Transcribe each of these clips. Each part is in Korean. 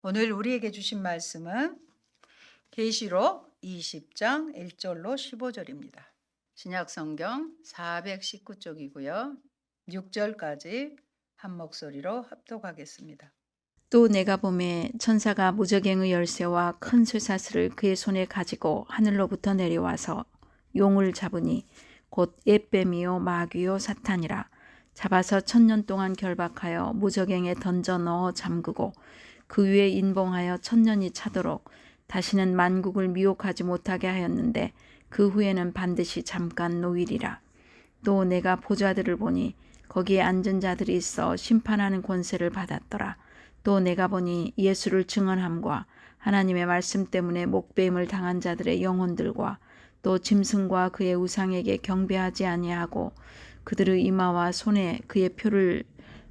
오늘 우리에게 주신 말씀은 계시록 20장 1절로 15절입니다. 신약 성경 419쪽이고요. 6절까지 한 목소리로 합독하겠습니다. 또 내가 보매 천사가 무저갱의 열쇠와 큰 쇠사슬을 그의 손에 가지고 하늘로부터 내려와서 용을 잡으니 곧 옛뱀이요 마귀요 사탄이라. 잡아서 1000년 동안 결박하여 무저갱에 던져 넣어 잠그고 그 위에 인봉하여 1000년이 차도록 다시는 만국을 미혹하지 못하게 하였는데 그 후에는 반드시 잠깐 노일이라. 또 내가 보좌들을 보니 거기에 앉은 자들이 있어 심판하는 권세를 받았더라. 또 내가 보니 예수를 증언함과 하나님의 말씀 때문에 목배임을 당한 자들의 영혼들과 또 짐승과 그의 우상에게 경배하지 아니하고 그들의 이마와 손에 그의 표를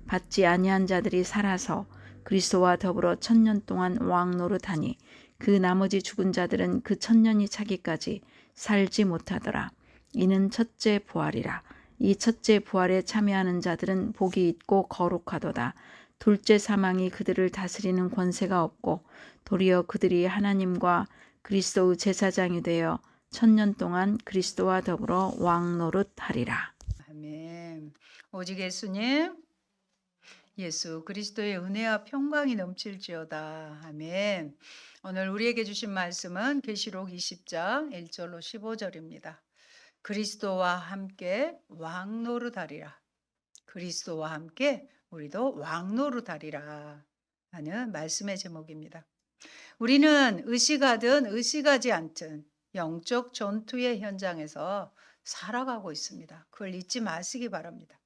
받지 아니한 자들이 살아서 그리스도와 더불어 1000년 동안 왕노릇하니 그 나머지 죽은 자들은 그 1000년이 차기까지 살지 못하더라. 이는 첫째 부활이라. 이 첫째 부활에 참여하는 자들은 복이 있고 거룩하도다. 둘째 사망이 그들을 다스리는 권세가 없고 도리어 그들이 하나님과 그리스도의 제사장이 되어 1000년 동안 그리스도와 더불어 왕노릇하리라. 아멘. 오직 예수님, 예수 그리스도의 은혜와 평강이 넘칠지어다. 아멘. 오늘 우리에게 주신 말씀은 계시록 20장 1절로 15절입니다. 그리스도와 함께 왕노릇하리라. 그리스도와 함께 우리도 왕노릇하리라 하는 말씀의 제목입니다. 우리는 의식하든 의식하지 않든 영적 전투의 현장에서 살아가고 있습니다. 그걸 잊지 마시기 바랍니다.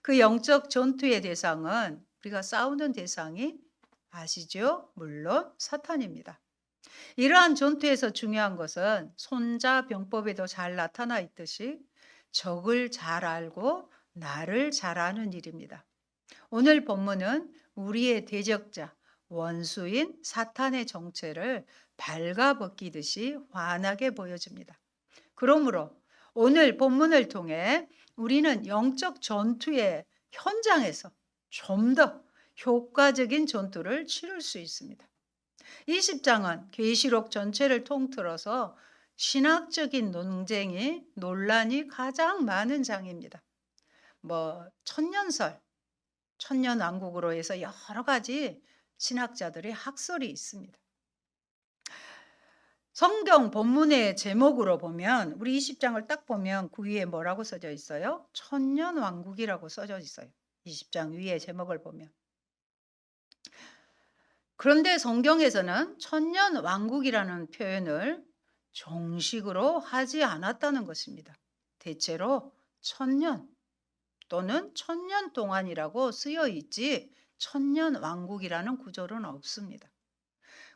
그 영적 전투의 대상은 우리가 싸우는 대상이 아시죠? 물론 사탄입니다. 이러한 전투에서 중요한 것은 손자병법에도 잘 나타나 있듯이 적을 잘 알고 나를 잘 아는 일입니다. 오늘 본문은 우리의 대적자, 원수인 사탄의 정체를 발가벗기듯이 환하게 보여줍니다. 그러므로 오늘 본문을 통해 우리는 영적 전투의 현장에서 좀 더 효과적인 전투를 치를 수 있습니다. 20장은 계시록 전체를 통틀어서 신학적인 논쟁이 논란이 가장 많은 장입니다. 천년설, 천년왕국으로 해서 여러 가지 신학자들의 학설이 있습니다. 성경 본문의 제목으로 보면 우리 20장을 딱 보면 그 위에 뭐라고 써져 있어요? 천년왕국이라고 써져 있어요. 20장 위에 제목을 보면. 그런데 성경에서는 천년왕국이라는 표현을 정식으로 하지 않았다는 것입니다. 대체로 천년 또는 천년 동안이라고 쓰여 있지 천년왕국이라는 구절은 없습니다.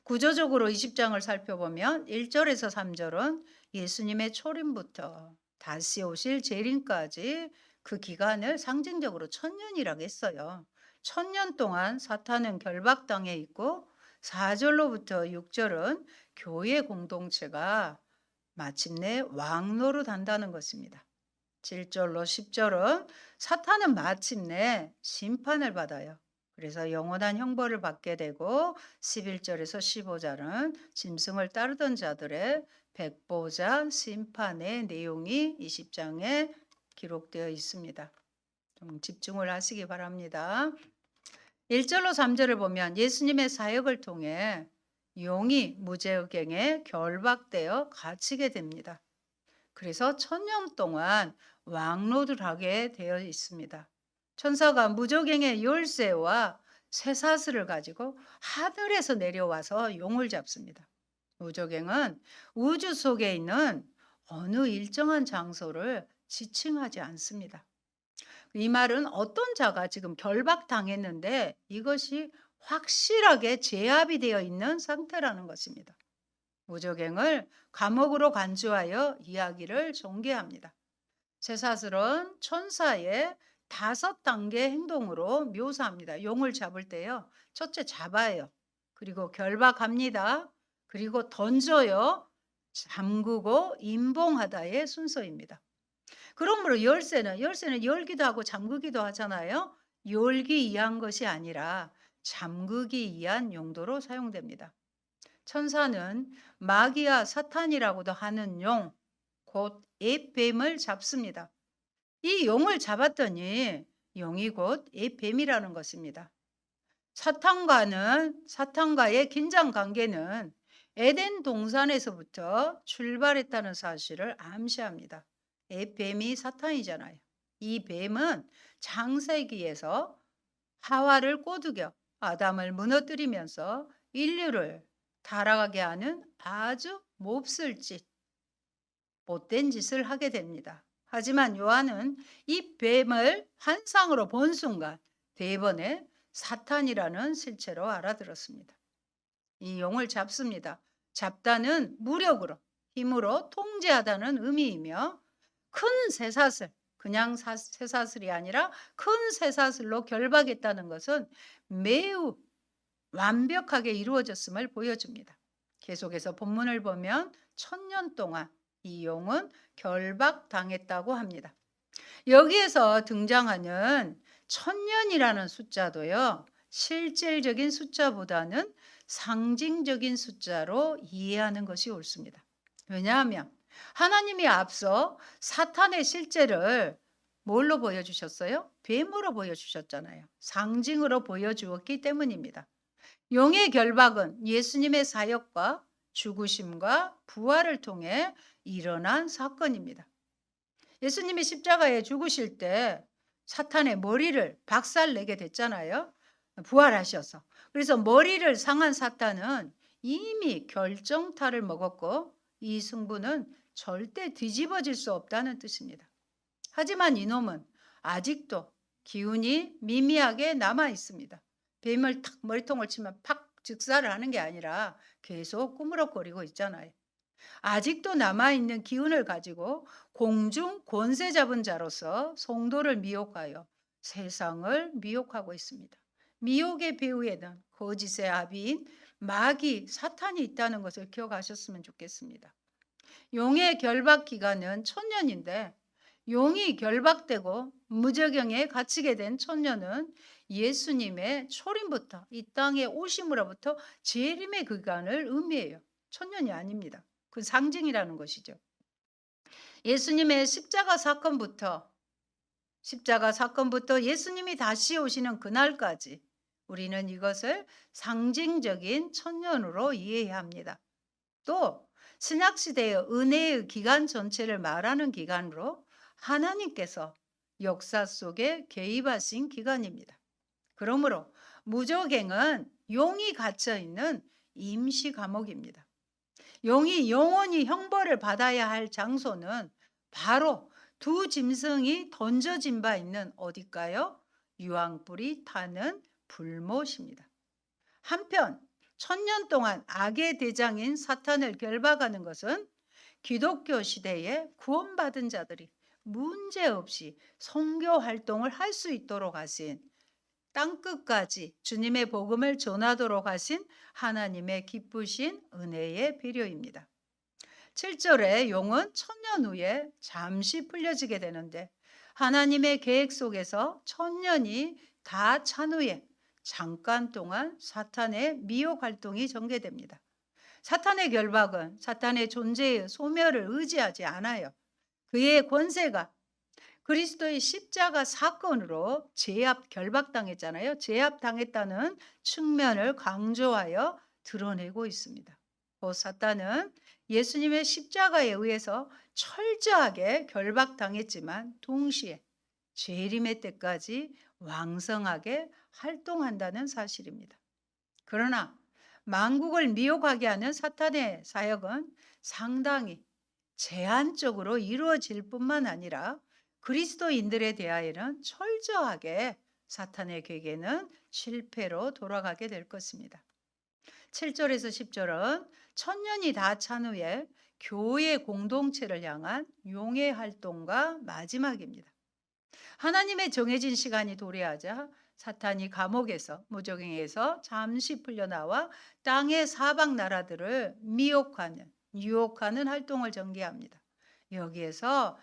구조적으로 20장을 살펴보면 1절에서 3절은 예수님의 초림부터 다시 오실 재림까지 그 기간을 상징적으로 천년이라고 했어요. 천년 동안 사탄은 결박당해 있고 4절로부터 6절은 교회 공동체가 마침내 왕노릇 한다는 것입니다. 7절로 10절은 사탄은 마침내 심판을 받아요. 그래서 영원한 형벌을 받게 되고 11절에서 15절은 짐승을 따르던 자들의 백보자 심판의 내용이 20장에 기록되어 있습니다. 좀 집중을 하시기 바랍니다. 1절로 3절을 보면 예수님의 사역을 통해 용이 무저갱에 결박되어 갇히게 됩니다. 그래서 1000년 동안 왕노를 하게 되어 있습니다. 천사가 무저갱의 열쇠와 쇠사슬을 가지고 하늘에서 내려와서 용을 잡습니다. 무저갱은 우주 속에 있는 어느 일정한 장소를 지칭하지 않습니다. 이 말은 어떤 자가 지금 결박당했는데 이것이 확실하게 제압이 되어 있는 상태라는 것입니다. 무저갱을 감옥으로 간주하여 이야기를 전개합니다. 쇠사슬은 천사의 5단계 행동으로 묘사합니다. 용을 잡을 때요. 첫째 잡아요. 그리고 결박합니다. 그리고 던져요. 잠그고 임봉하다의 순서입니다. 그러므로 열쇠는 열기도 하고 잠그기도 하잖아요. 열기 위한 것이 아니라 잠그기 위한 용도로 사용됩니다. 천사는 마귀와 사탄이라고도 하는 용, 곧 앱뱀을 잡습니다. 이 용을 잡았더니 용이 곧 앱뱀이라는 것입니다. 사탄과의 긴장 관계는 에덴 동산에서부터 출발했다는 사실을 암시합니다. 뱀이 사탄이잖아요. 이 뱀은 창세기에서 하와를 꼬드겨 아담을 무너뜨리면서 인류를 타락하게 하는 아주 몹쓸 짓, 못된 짓을 하게 됩니다. 하지만 요한은 이 뱀을 환상으로 본 순간 대번에 사탄이라는 실체로 알아들었습니다. 이 용을 잡습니다. 잡다는 무력으로, 힘으로 통제하다는 의미이며 큰 쇠사슬, 그냥 쇠사슬이 아니라 큰 쇠사슬로 결박했다는 것은 매우 완벽하게 이루어졌음을 보여줍니다. 계속해서 본문을 보면 1000년 동안 이 용은 결박당했다고 합니다. 여기에서 등장하는 1000년이라는 숫자도요, 실질적인 숫자보다는 상징적인 숫자로 이해하는 것이 옳습니다. 왜냐하면 하나님이 앞서 사탄의 실제를 뭘로 보여주셨어요? 뱀으로 보여주셨잖아요. 상징으로 보여주었기 때문입니다. 용의 결박은 예수님의 사역과 죽으심과 부활을 통해 일어난 사건입니다. 예수님이 십자가에 죽으실 때 사탄의 머리를 박살내게 됐잖아요. 부활하셔서. 그래서 머리를 상한 사탄은 이미 결정타를 먹었고 이 승부는 절대 뒤집어질 수 없다는 뜻입니다. 하지만 이놈은 아직도 기운이 미미하게 남아 있습니다. 뱀을 탁 머리통을 치면 팍 즉사를 하는 게 아니라 계속 꾸물럭거리고 있잖아요. 아직도 남아있는 기운을 가지고 공중 권세 잡은 자로서 성도를 미혹하여 세상을 미혹하고 있습니다. 미혹의 배후에는 거짓의 아비인 마귀, 사탄이 있다는 것을 기억하셨으면 좋겠습니다. 용의 결박 기간은 1000년인데 용이 결박되고 무저경에 갇히게 된 1000년은 예수님의 초림부터 이 땅에 오심으로부터 재림의 기간을 의미해요. 1000년이 아닙니다. 그 상징이라는 것이죠. 예수님의 십자가 사건부터 예수님이 다시 오시는 그날까지 우리는 이것을 상징적인 1000년으로 이해해야 합니다. 또 신약시대의 은혜의 기간 전체를 말하는 기간으로 하나님께서 역사 속에 개입하신 기간입니다. 그러므로 무저갱은 용이 갇혀있는 임시 감옥입니다. 용이 영원히 형벌을 받아야 할 장소는 바로 두 짐승이 던져진 바 있는 어딜까요? 유황불이 타는 불못입니다. 한편 1000년 동안 악의 대장인 사탄을 결박하는 것은 기독교 시대에 구원받은 자들이 문제없이 선교 활동을 할 수 있도록 하신 땅끝까지 주님의 복음을 전하도록 하신 하나님의 기쁘신 은혜의 배려입니다. 7절에 용은 1000년 후에 잠시 풀려지게 되는데 하나님의 계획 속에서 1000년이 다 찬 후에 잠깐 동안 사탄의 미혹 활동이 전개됩니다. 사탄의 결박은 사탄의 존재의 소멸을 의지하지 않아요. 그의 권세가 그리스도의 십자가 사건으로 결박당했잖아요. 제압당했다는 측면을 강조하여 드러내고 있습니다. 곧 사탄은 예수님의 십자가에 의해서 철저하게 결박당했지만 동시에 재림의 때까지 왕성하게 활동한다는 사실입니다. 그러나 만국을 미혹하게 하는 사탄의 사역은 상당히 제한적으로 이루어질 뿐만 아니라 그리스도인들에 대하여는 철저하게 사탄의 계획에는 실패로 돌아가게 될 것입니다. 7절에서 10절은 1000년이 다 찬 후에 교회 공동체를 향한 용의 활동과 마지막입니다. 하나님의 정해진 시간이 도래하자 사탄이 감옥에서 무저갱에서 잠시 풀려나와 땅의 사방 나라들을 유혹하는 활동을 전개합니다. 여기에서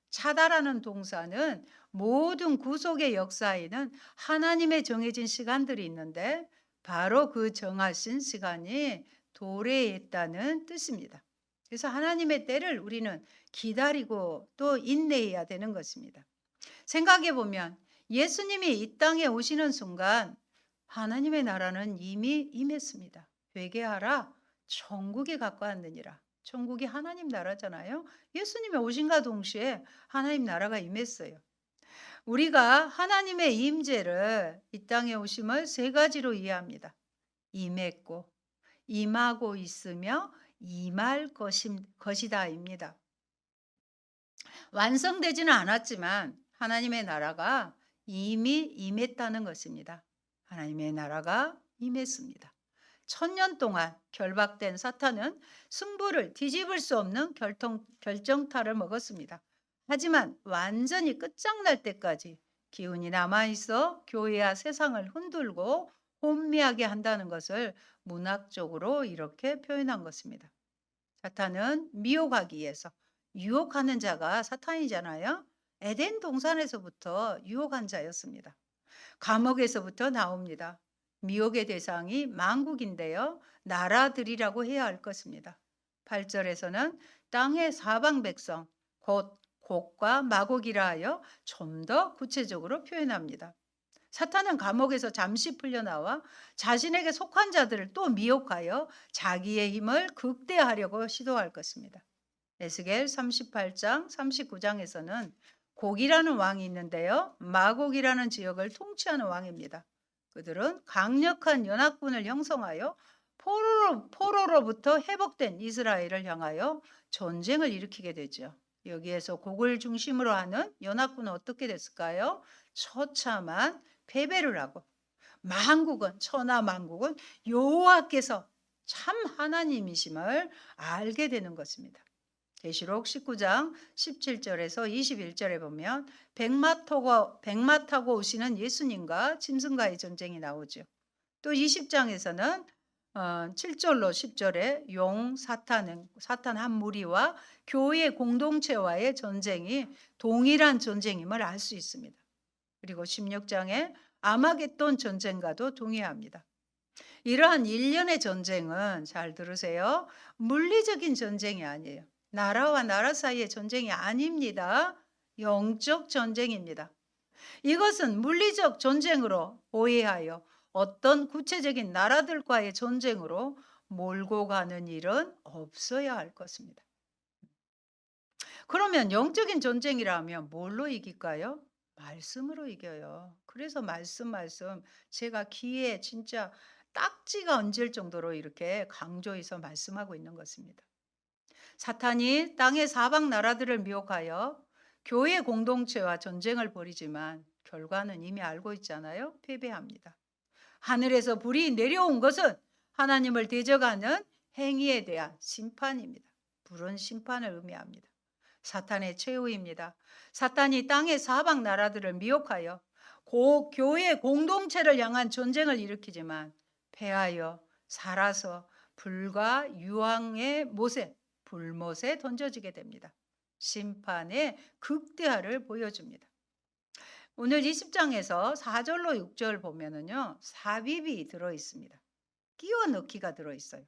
차다라는 동사는 모든 구속의 역사에는 하나님의 정해진 시간들이 있는데 바로 그 정하신 시간이 도래했다는 뜻입니다. 그래서 하나님의 때를 우리는 기다리고 또 인내해야 되는 것입니다. 생각해 보면 예수님이 이 땅에 오시는 순간 하나님의 나라는 이미 임했습니다. 회개하라, 천국이 가까웠느니라. 천국이 하나님 나라잖아요. 예수님이 오신과 동시에 하나님 나라가 임했어요. 우리가 하나님의 임재를 이 땅에 오심을 세 가지로 이해합니다. 임했고, 임하고 있으며 임할 것이다입니다. 완성되지는 않았지만 하나님의 나라가 이미 임했다는 것입니다. 하나님의 나라가 임했습니다. 1000년 동안 결박된 사탄은 승부를 뒤집을 수 없는 결정타를 먹었습니다. 하지만 완전히 끝장날 때까지 기운이 남아있어 교회와 세상을 흔들고 혼미하게 한다는 것을 문학적으로 이렇게 표현한 것입니다. 사탄은 미혹하기 위해서 유혹하는 자가 사탄이잖아요. 에덴 동산에서부터 유혹한 자였습니다. 감옥에서부터 나옵니다. 미혹의 대상이 만국인데요. 나라들이라고 해야 할 것입니다. 8절에서는 땅의 사방 백성, 곧 곡과 마곡이라 하여 좀 더 구체적으로 표현합니다. 사탄은 감옥에서 잠시 풀려나와 자신에게 속한 자들을 또 미혹하여 자기의 힘을 극대화하려고 시도할 것입니다. 에스겔 38장, 39장에서는 곡이라는 왕이 있는데요. 마곡이라는 지역을 통치하는 왕입니다. 그들은 강력한 연합군을 형성하여 포로로부터 회복된 이스라엘을 향하여 전쟁을 일으키게 되죠. 여기에서 곡을 중심으로 하는 연합군은 어떻게 됐을까요? 처참한 패배를 하고 만국은 천하만국은 여호와께서 참 하나님이심을 알게 되는 것입니다. 계시록 19장 17절에서 21절에 보면 백마 타고 오시는 예수님과 짐승과의 전쟁이 나오죠. 또 20장에서는 7절로 10절에 용 사탄 한 무리와 교회 공동체와의 전쟁이 동일한 전쟁임을 알 수 있습니다. 그리고 16장에 아마겟돈 전쟁과도 동의합니다. 이러한 일련의 전쟁은 잘 들으세요. 물리적인 전쟁이 아니에요. 나라와 나라 사이의 전쟁이 아닙니다. 영적 전쟁입니다. 이것은 물리적 전쟁으로 오해하여 어떤 구체적인 나라들과의 전쟁으로 몰고 가는 일은 없어야 할 것입니다. 그러면 영적인 전쟁이라면 뭘로 이길까요? 말씀으로 이겨요. 그래서 말씀 제가 귀에 진짜 딱지가 얹을 정도로 이렇게 강조해서 말씀하고 있는 것입니다. 사탄이 땅의 사방 나라들을 미혹하여 교회 공동체와 전쟁을 벌이지만 결과는 이미 알고 있잖아요. 패배합니다. 하늘에서 불이 내려온 것은 하나님을 대적하는 행위에 대한 심판입니다. 불은 심판을 의미합니다. 사탄의 최후입니다. 사탄이 땅의 사방 나라들을 미혹하여 교회 공동체를 향한 전쟁을 일으키지만 패하여 살아서 불과 유황의 못에 불못에 던져지게 됩니다. 심판의 극대화를 보여줍니다. 오늘 20장에서 4절로 6절 보면은요, 삽입이 들어 있습니다. 끼워 넣기가 들어 있어요.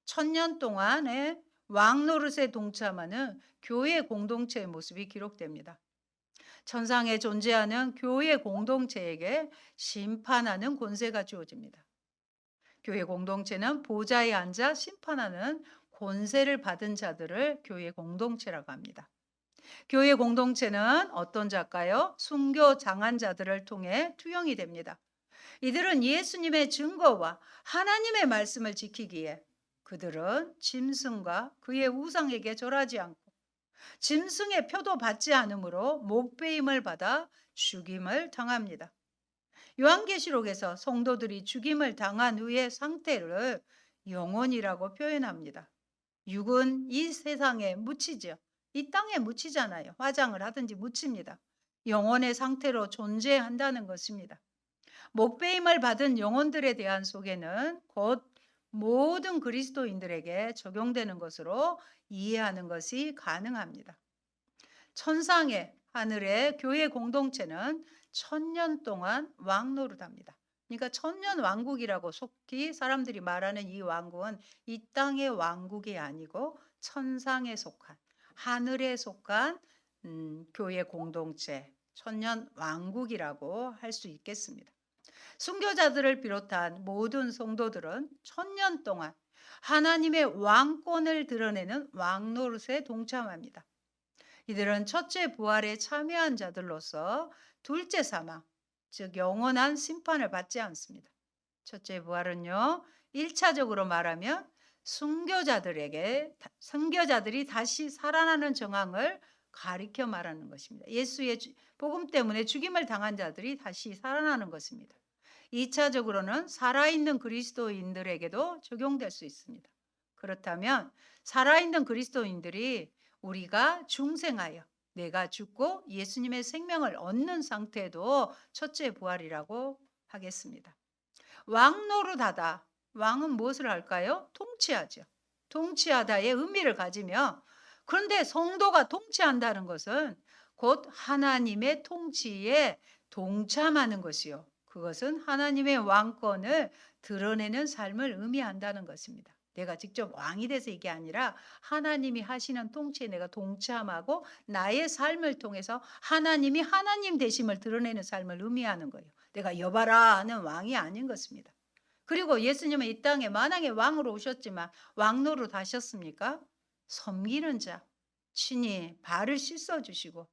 1000년 동안의 왕 노릇에 동참하는 교회 공동체의 모습이 기록됩니다. 천상에 존재하는 교회 공동체에게 심판하는 권세가 주어집니다. 교회 공동체는 보좌에 앉아 심판하는 권세를 받은 자들을 교회 공동체라고 합니다. 교회 공동체는 어떤 자일까요? 순교 장한 자들을 통해 투영이 됩니다. 이들은 예수님의 증거와 하나님의 말씀을 지키기에 그들은 짐승과 그의 우상에게 절하지 않고 짐승의 표도 받지 않으므로 목배임을 받아 죽임을 당합니다. 요한계시록에서 성도들이 죽임을 당한 후의 상태를 영혼이라고 표현합니다. 육은 이 세상에 묻히죠. 이 땅에 묻히잖아요. 화장을 하든지 묻힙니다. 영혼의 상태로 존재한다는 것입니다. 목배임을 받은 영혼들에 대한 소개는 곧 모든 그리스도인들에게 적용되는 것으로 이해하는 것이 가능합니다. 천상에 하늘의 교회 공동체는 1000년 동안 왕노릇합니다. 그러니까 천년 왕국이라고 속히 사람들이 말하는 이 왕국은 이 땅의 왕국이 아니고 천상에 속한 하늘에 속한 교회 공동체 천년 왕국이라고 할 수 있겠습니다. 순교자들을 비롯한 모든 성도들은 1000년 동안 하나님의 왕권을 드러내는 왕노릇에 동참합니다. 이들은 첫째 부활에 참여한 자들로서 둘째 사망, 즉 영원한 심판을 받지 않습니다. 첫째 부활은요, 1차적으로 말하면 순교자들이 다시 살아나는 정황을 가리켜 말하는 것입니다. 예수의 복음 때문에 죽임을 당한 자들이 다시 살아나는 것입니다. 2차적으로는 살아있는 그리스도인들에게도 적용될 수 있습니다. 그렇다면 살아있는 그리스도인들이 우리가 중생하여 내가 죽고 예수님의 생명을 얻는 상태도 첫째 부활이라고 하겠습니다. 왕노릇하다. 왕은 무엇을 할까요? 통치하죠. 통치하다의 의미를 가지며 그런데 성도가 통치한다는 것은 곧 하나님의 통치에 동참하는 것이요. 그것은 하나님의 왕권을 드러내는 삶을 의미한다는 것입니다. 내가 직접 왕이 돼서 이게 아니라 하나님이 하시는 통치에 내가 동참하고 나의 삶을 통해서 하나님이 하나님 되심을 드러내는 삶을 의미하는 거예요. 내가 여봐라 하는 왕이 아닌 것입니다. 그리고 예수님은 이 땅에 만왕의 왕으로 오셨지만 왕노릇 하셨습니까? 섬기는 자, 친히 발을 씻어주시고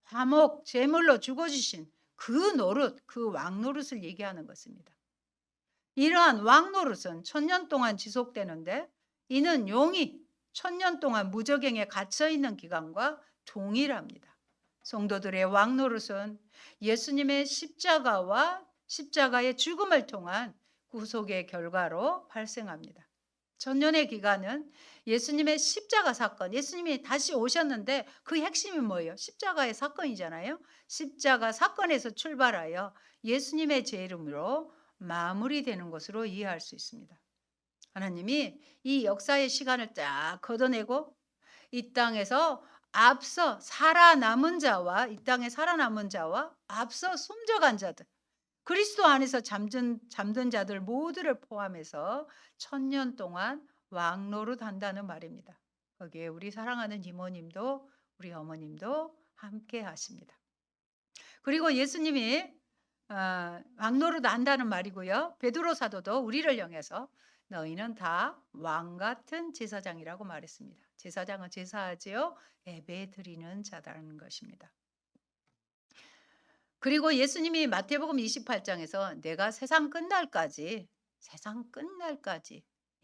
화목 제물로 죽어주신 그 노릇, 그 왕노릇을 얘기하는 것입니다. 이러한 왕노릇은 1000년 동안 지속되는데 이는 용이 1000년 동안 무저갱에 갇혀있는 기간과 동일합니다. 성도들의 왕노릇은 예수님의 십자가와 십자가의 죽음을 통한 구속의 결과로 발생합니다. 천년의 기간은 예수님의 십자가 사건, 예수님이 다시 오셨는데 그 핵심이 뭐예요? 십자가의 사건이잖아요. 십자가 사건에서 출발하여 예수님의 제 이름으로 마무리되는 것으로 이해할 수 있습니다. 하나님이 이 역사의 시간을 쫙 걷어내고 이 땅에서 앞서 살아남은 자와 이 땅에 살아남은 자와 앞서 숨져간 자들 그리스도 안에서 잠든 자들 모두를 포함해서 1000년 동안 왕노릇 한다는 말입니다. 거기에 우리 사랑하는 이모님도 우리 어머님도 함께 하십니다. 그리고 예수님이 왕노릇 한다는 말이고요. 베드로 사도도 우리를 향해서 너희는 다 왕 같은 제사장이라고 말했습니다. 제사장은 제사하지요. 예배 드리는 자라는 것입니다. 그리고 예수님이 마태복음 28장에서 내가 세상 끝날까지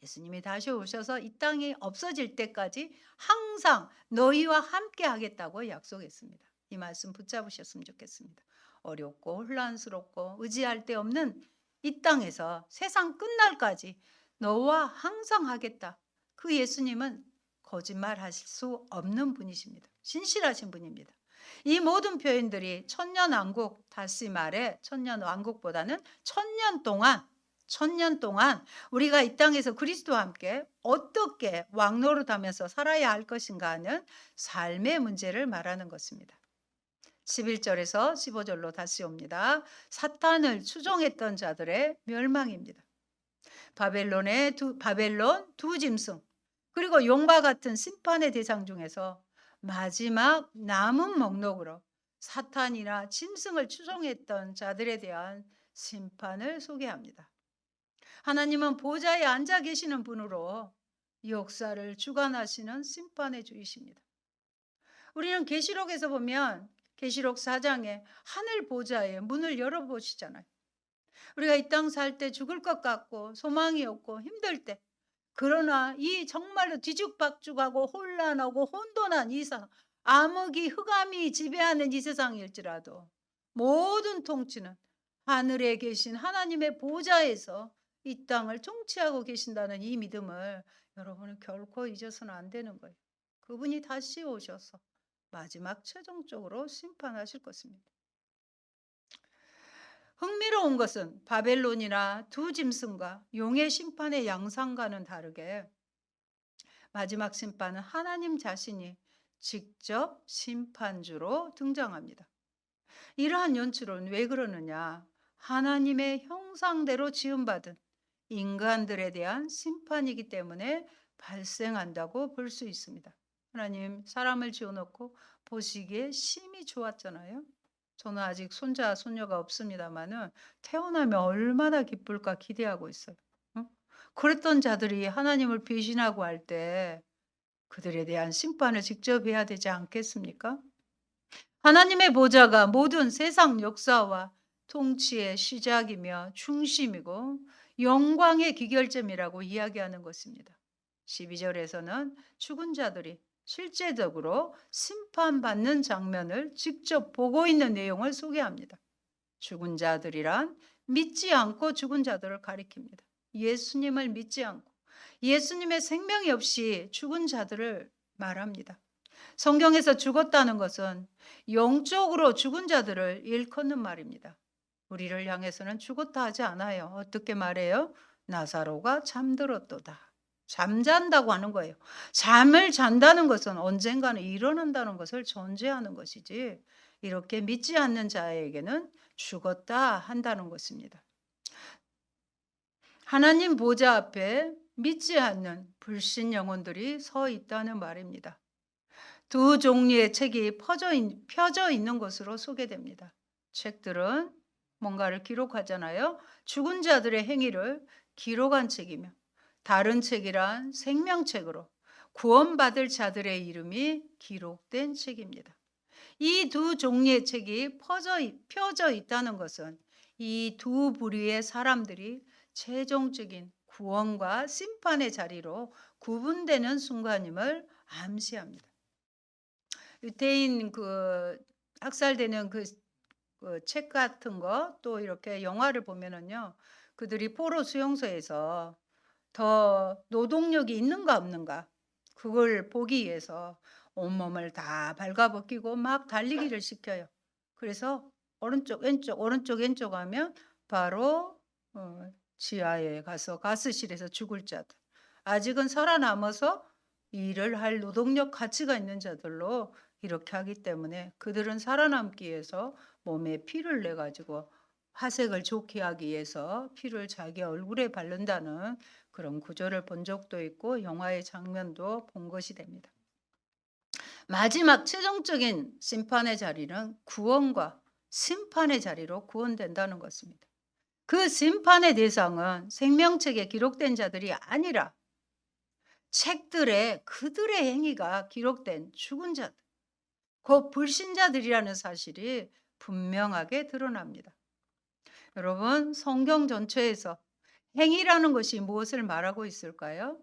예수님이 다시 오셔서 이 땅이 없어질 때까지 항상 너희와 함께 하겠다고 약속했습니다. 이 말씀 붙잡으셨으면 좋겠습니다. 어렵고 혼란스럽고 의지할 데 없는 이 땅에서 세상 끝날까지 너와 항상 하겠다. 그 예수님은 거짓말하실 수 없는 분이십니다. 신실하신 분입니다. 이 모든 표현들이 천년왕국, 다시 말해 천년왕국보다는 천년 동안 우리가 이 땅에서 그리스도와 함께 어떻게 왕노릇하면서 살아야 할 것인가 하는 삶의 문제를 말하는 것입니다. 11절에서 15절로 다시 옵니다. 사탄을 추종했던 자들의 멸망입니다. 바벨론 두 짐승 그리고 용과 같은 심판의 대상 중에서 마지막 남은 목록으로 사탄이나 짐승을 추종했던 자들에 대한 심판을 소개합니다. 하나님은 보좌에 앉아 계시는 분으로 역사를 주관하시는 심판의 주이십니다. 우리는 계시록에서 보면 계시록 4장에 하늘 보좌에 문을 열어보시잖아요. 우리가 이 땅 살 때 죽을 것 같고 소망이 없고 힘들 때 그러나 이 정말로 뒤죽박죽하고 혼란하고 혼돈한 이 세상 암흑이 흑암이 지배하는 이 세상일지라도 모든 통치는 하늘에 계신 하나님의 보좌에서 이 땅을 통치하고 계신다는 이 믿음을 여러분은 결코 잊어서는 안 되는 거예요. 그분이 다시 오셔서 마지막 최종적으로 심판하실 것입니다. 흥미로운 것은 바벨론이나 두 짐승과 용의 심판의 양상과는 다르게 마지막 심판은 하나님 자신이 직접 심판주로 등장합니다. 이러한 연출은 왜 그러느냐? 하나님의 형상대로 지음받은 인간들에 대한 심판이기 때문에 발생한다고 볼 수 있습니다. 하나님 사람을 지어놓고 보시기에 심히 좋았잖아요. 저는 아직 손자, 손녀가 없습니다만은 태어나면 얼마나 기쁠까 기대하고 있어요. 응? 그랬던 자들이 하나님을 배신하고 할 때 그들에 대한 심판을 직접 해야 되지 않겠습니까? 하나님의 보좌가 모든 세상 역사와 통치의 시작이며 중심이고 영광의 기결점이라고 이야기하는 것입니다. 12절에서는 죽은 자들이 실제적으로 심판받는 장면을 직접 보고 있는 내용을 소개합니다. 죽은 자들이란 믿지 않고 죽은 자들을 가리킵니다. 예수님을 믿지 않고 예수님의 생명이 없이 죽은 자들을 말합니다. 성경에서 죽었다는 것은 영적으로 죽은 자들을 일컫는 말입니다. 우리를 향해서는 죽었다 하지 않아요. 어떻게 말해요? 나사로가 잠들었도다. 잠잔다고 하는 거예요. 잠을 잔다는 것은 언젠가는 일어난다는 것을 전제하는 것이지 이렇게 믿지 않는 자에게는 죽었다 한다는 것입니다. 하나님 보좌 앞에 믿지 않는 불신 영혼들이 서 있다는 말입니다. 두 종류의 책이 펴져 있는 것으로 소개됩니다. 책들은 뭔가를 기록하잖아요. 죽은 자들의 행위를 기록한 책이며 다른 책이란 생명책으로 구원받을 자들의 이름이 기록된 책입니다. 이 두 종류의 책이 펴져 있다는 것은 이 두 부류의 사람들이 최종적인 구원과 심판의 자리로 구분되는 순간임을 암시합니다. 유태인 학살되는 책 같은 거 또 이렇게 영화를 보면은요. 그들이 포로 수용소에서 더 노동력이 있는가 없는가 그걸 보기 위해서 온몸을 다 발가벗기고 막 달리기를 시켜요. 그래서 오른쪽 왼쪽 오른쪽 왼쪽 하면 바로 지하에 가서 가스실에서 죽을 자들. 아직은 살아남아서 일을 할 노동력 가치가 있는 자들로 이렇게 하기 때문에 그들은 살아남기 위해서 몸에 피를 내 가지고 화색을 좋게 하기 위해서 피를 자기 얼굴에 바른다는 그런 구조를 본 적도 있고 영화의 장면도 본 것이 됩니다. 마지막 최종적인 심판의 자리는 구원과 심판의 자리로 구원된다는 것입니다. 그 심판의 대상은 생명책에 기록된 자들이 아니라 책들에 그들의 행위가 기록된 죽은 자들, 그 불신자들이라는 사실이 분명하게 드러납니다. 여러분, 성경 전체에서 행위라는 것이 무엇을 말하고 있을까요?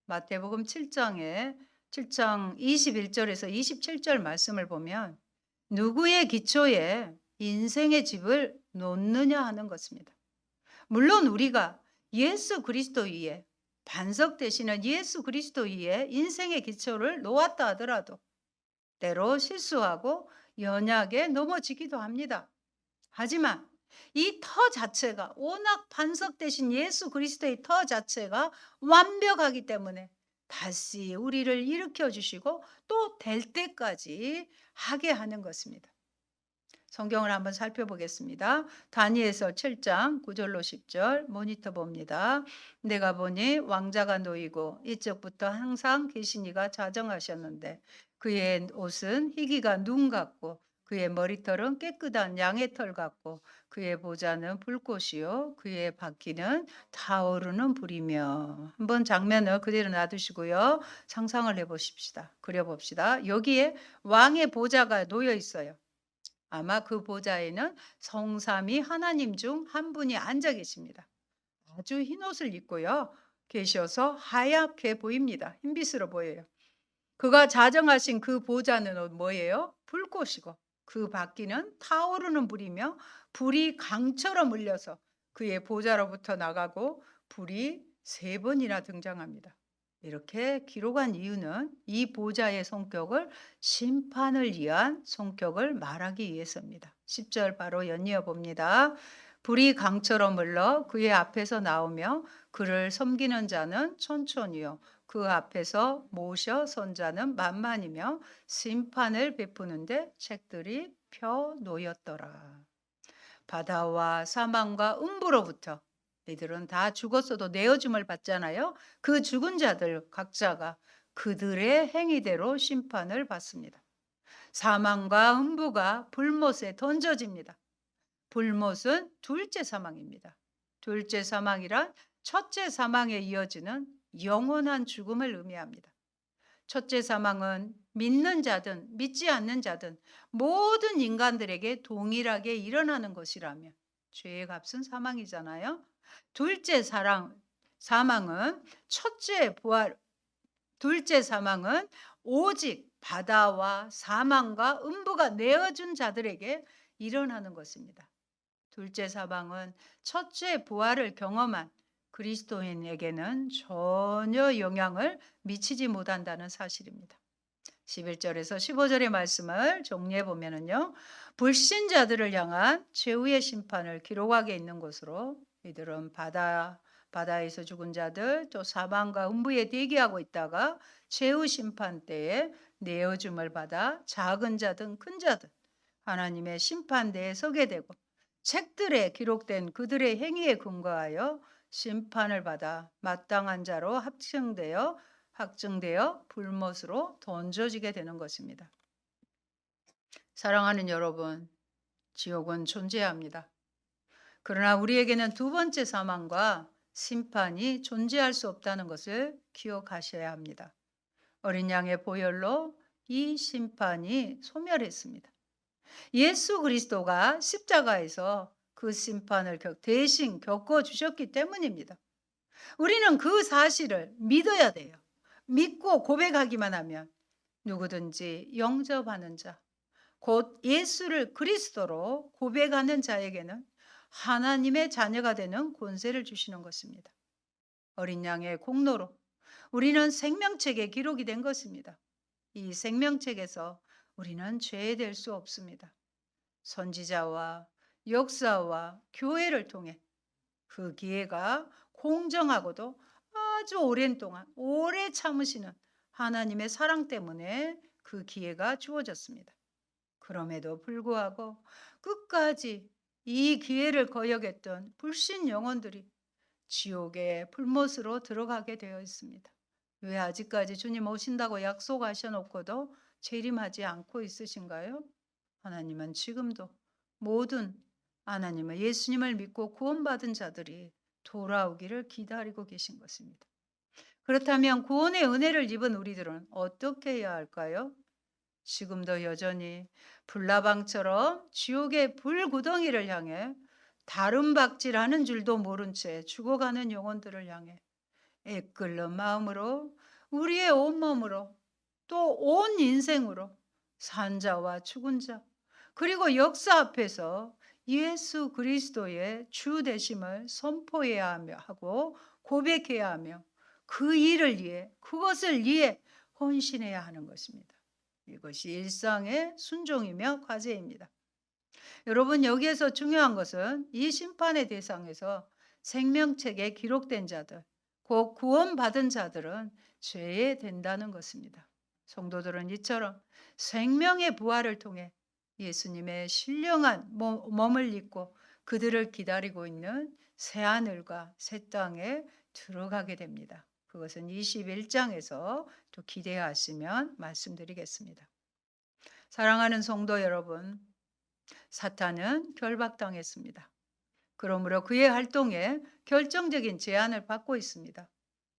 마태복음 7장 21절에서 27절 말씀을 보면 누구의 기초에 인생의 집을 놓느냐 하는 것입니다. 물론 우리가 예수 그리스도 위에 반석되시는 예수 그리스도 위에 인생의 기초를 놓았다 하더라도 때로 실수하고 연약에 넘어지기도 합니다. 하지만 이 터 자체가 워낙 반석되신 예수 그리스도의 터 자체가 완벽하기 때문에 다시 우리를 일으켜 주시고 또 될 때까지 하게 하는 것입니다. 성경을 한번 살펴보겠습니다. 다니엘서 7장 9절로 10절 모니터 봅니다. 내가 보니 왕자가 놓이고 이쪽부터 항상 계시니가 자정하셨는데 그의 옷은 희기가 눈 같고 그의 머리털은 깨끗한 양의 털 같고 그의 보좌는 불꽃이요 그의 바퀴는 타오르는 불이며. 한번 장면을 그대로 놔두시고요. 상상을 해보십시다. 그려봅시다. 여기에 왕의 보좌가 놓여 있어요. 아마 그 보좌에는 성삼위 하나님 중 한 분이 앉아 계십니다. 아주 흰 옷을 입고요. 계셔서 하얗게 보입니다. 흰빛으로 보여요. 그가 자정하신 그 보좌는 뭐예요? 불꽃이고 그 바퀴는 타오르는 불이며 불이 강처럼 울려서 그의 보좌로부터 나가고 불이 3번이나 등장합니다. 이렇게 기록한 이유는 이 보좌의 성격을 심판을 위한 성격을 말하기 위해서입니다. 10절 바로 연이어 봅니다. 불이 강처럼 흘러 그의 앞에서 나오며 그를 섬기는 자는 천천히요 그 앞에서 모셔 선자는 만만이며 심판을 베푸는데 책들이 펴 놓였더라. 바다와 사망과 음부로부터 이들은 다 죽었어도 내어줌을 받잖아요. 그 죽은 자들 각자가 그들의 행위대로 심판을 받습니다. 사망과 음부가 불못에 던져집니다. 불못은 둘째 사망입니다. 둘째 사망이란 첫째 사망에 이어지는 영원한 죽음을 의미합니다. 첫째 사망은 믿는 자든 믿지 않는 자든 모든 인간들에게 동일하게 일어나는 것이라면 죄의 값은 사망이잖아요. 둘째 사망은 첫째 부활, 둘째 사망은 오직 바다와 사망과 음부가 내어준 자들에게 일어나는 것입니다. 둘째 사망은 첫째 부활을 경험한 그리스도인에게는 전혀 영향을 미치지 못한다는 사실입니다. 11절에서 15절의 말씀을 정리해 보면은요. 불신자들을 향한 최후의 심판을 기록하게 있는 것으로 이들은 바다에서 죽은 자들 또 사망과 음부에 대기하고 있다가 최후 심판 때에 내어줌을 받아 작은 자든 큰 자든 하나님의 심판대에 서게 되고 책들에 기록된 그들의 행위에 근거하여 심판을 받아 마땅한 자로 확정되어 불못으로 던져지게 되는 것입니다. 사랑하는 여러분, 지옥은 존재합니다. 그러나 우리에게는 두 번째 사망과 심판이 존재할 수 없다는 것을 기억하셔야 합니다. 어린 양의 보혈로 이 심판이 소멸했습니다. 예수 그리스도가 십자가에서 그 심판을 대신 겪어주셨기 때문입니다. 우리는 그 사실을 믿어야 돼요. 믿고 고백하기만 하면 누구든지 영접하는 자, 곧 예수를 그리스도로 고백하는 자에게는 하나님의 자녀가 되는 권세를 주시는 것입니다. 어린 양의 공로로 우리는 생명책에 기록이 된 것입니다. 이 생명책에서 우리는 죄될 수 없습니다. 선지자와 역사와 교회를 통해 그 기회가 공정하고도 아주 오랜 동안 오래 참으시는 하나님의 사랑 때문에 그 기회가 주어졌습니다. 그럼에도 불구하고 끝까지 이 기회를 거역했던 불신 영혼들이 지옥의 불못으로 들어가게 되어 있습니다. 왜 아직까지 주님 오신다고 약속하셔놓고도 재림하지 않고 있으신가요? 하나님은 지금도 모든 하나님을 예수님을 믿고 구원받은 자들이 돌아오기를 기다리고 계신 것입니다. 그렇다면 구원의 은혜를 입은 우리들은 어떻게 해야 할까요? 지금도 여전히 불나방처럼 지옥의 불구덩이를 향해 다른 박질하는 줄도 모른 채 죽어가는 영혼들을 향해 애끓는 마음으로 우리의 온몸으로 또 온 인생으로 산자와 죽은 자 그리고 역사 앞에서 예수 그리스도의 주 되심을 선포해야 하고 고백해야 하며 그 일을 위해 그것을 위해 헌신해야 하는 것입니다. 이것이 일상의 순종이며 과제입니다. 여러분 여기에서 중요한 것은 이 심판의 대상에서 생명책에 기록된 자들, 곧 구원받은 자들은 제외된다는 것입니다. 성도들은 이처럼 생명의 부활을 통해 예수님의 신령한 몸을 입고 그들을 기다리고 있는 새하늘과 새 땅에 들어가게 됩니다. 그것은 21장에서 또 기대하시면 말씀드리겠습니다. 사랑하는 성도 여러분, 사탄은 결박당했습니다. 그러므로 그의 활동에 결정적인 제한을 받고 있습니다.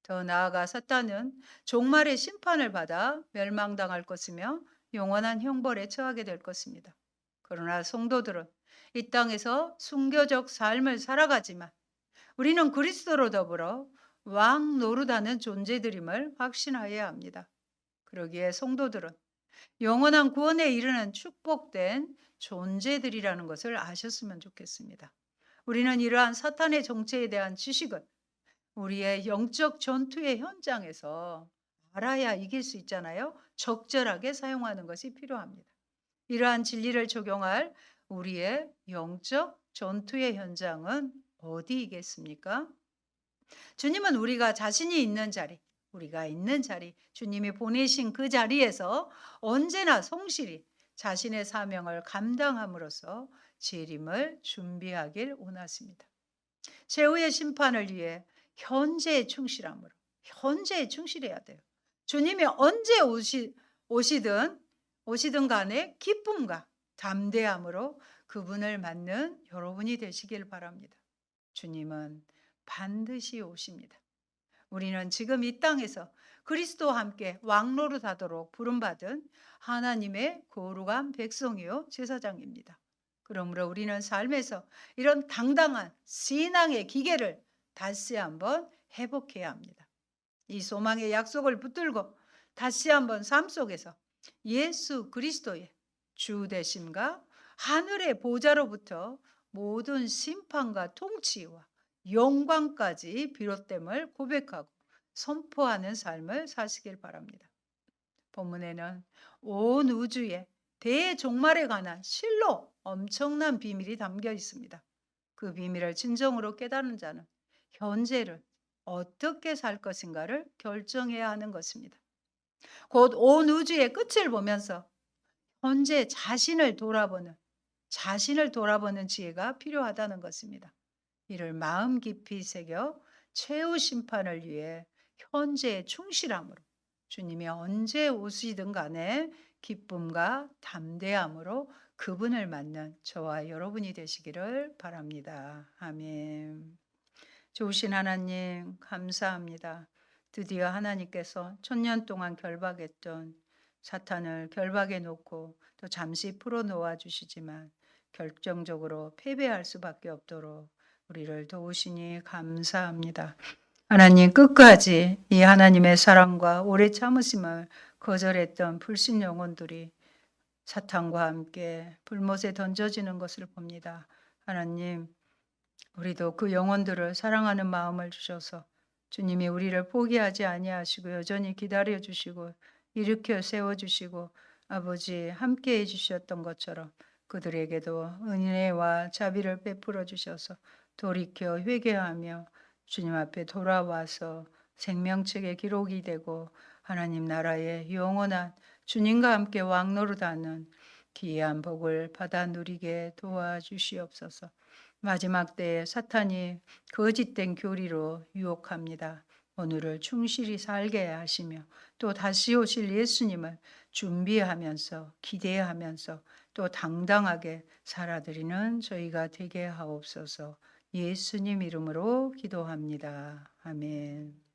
더 나아가 사탄은 종말의 심판을 받아 멸망당할 것이며 영원한 형벌에 처하게 될 것입니다. 그러나 성도들은 이 땅에서 순교적 삶을 살아가지만 우리는 그리스도로 더불어 왕 노릇하는 존재들임을 확신하여야 합니다. 그러기에 성도들은 영원한 구원에 이르는 축복된 존재들이라는 것을 아셨으면 좋겠습니다. 우리는 이러한 사탄의 정체에 대한 지식을 우리의 영적 전투의 현장에서 알아야 이길 수 있잖아요. 적절하게 사용하는 것이 필요합니다. 이러한 진리를 적용할 우리의 영적 전투의 현장은 어디이겠습니까? 주님은 우리가 자신이 있는 자리, 우리가 있는 자리, 주님이 보내신 그 자리에서 언제나 성실히 자신의 사명을 감당함으로써 재림을 준비하길 원하십니다. 최후의 심판을 위해 현재에 충실함으로, 현재에 충실해야 돼요. 주님이 언제 오시든 간에 기쁨과 담대함으로 그분을 맞는 여러분이 되시길 바랍니다. 주님은 반드시 오십니다. 우리는 지금 이 땅에서 그리스도와 함께 왕노릇하도록 부름받은 하나님의 거룩한 백성이요 제사장입니다. 그러므로 우리는 삶에서 이런 당당한 신앙의 기계를 다시 한번 회복해야 합니다. 이 소망의 약속을 붙들고 다시 한번 삶 속에서 예수 그리스도의 주 되심과 하늘의 보좌로부터 모든 심판과 통치와 영광까지 비롯됨을 고백하고 선포하는 삶을 사시길 바랍니다. 본문에는 온 우주의 대종말에 관한 실로 엄청난 비밀이 담겨 있습니다. 그 비밀을 진정으로 깨닫는 자는 현재를 어떻게 살 것인가를 결정해야 하는 것입니다. 곧 온 우주의 끝을 보면서 현재 자신을 돌아보는 지혜가 필요하다는 것입니다. 이를 마음 깊이 새겨 최후 심판을 위해 현재에 충실함으로 주님이 언제 오시든 간에 기쁨과 담대함으로 그분을 만난 저와 여러분이 되시기를 바랍니다. 아멘. 좋으신 하나님 감사합니다. 드디어 하나님께서 1000년 동안 결박했던 사탄을 결박해 놓고 또 잠시 풀어 놓아 주시지만 결정적으로 패배할 수밖에 없도록 우리를 도우시니 감사합니다. 하나님 끝까지 이 하나님의 사랑과 오래 참으심을 거절했던 불신 영혼들이 사탄과 함께 불못에 던져지는 것을 봅니다. 하나님, 우리도 그 영혼들을 사랑하는 마음을 주셔서 주님이 우리를 포기하지 아니하시고 여전히 기다려 주시고 일으켜 세워 주시고 아버지 함께 해 주셨던 것처럼 그들에게도 은혜와 자비를 베풀어 주셔서 돌이켜 회개하며 주님 앞에 돌아와서 생명책의 기록이 되고 하나님 나라의 영원한 주님과 함께 왕노릇하는 귀한 복을 받아 누리게 도와주시옵소서. 마지막 때에 사탄이 거짓된 교리로 유혹합니다. 오늘을 충실히 살게 하시며 또 다시 오실 예수님을 준비하면서 기대하면서 또 당당하게 살아드리는 저희가 되게 하옵소서. 예수님 이름으로 기도합니다. 아멘.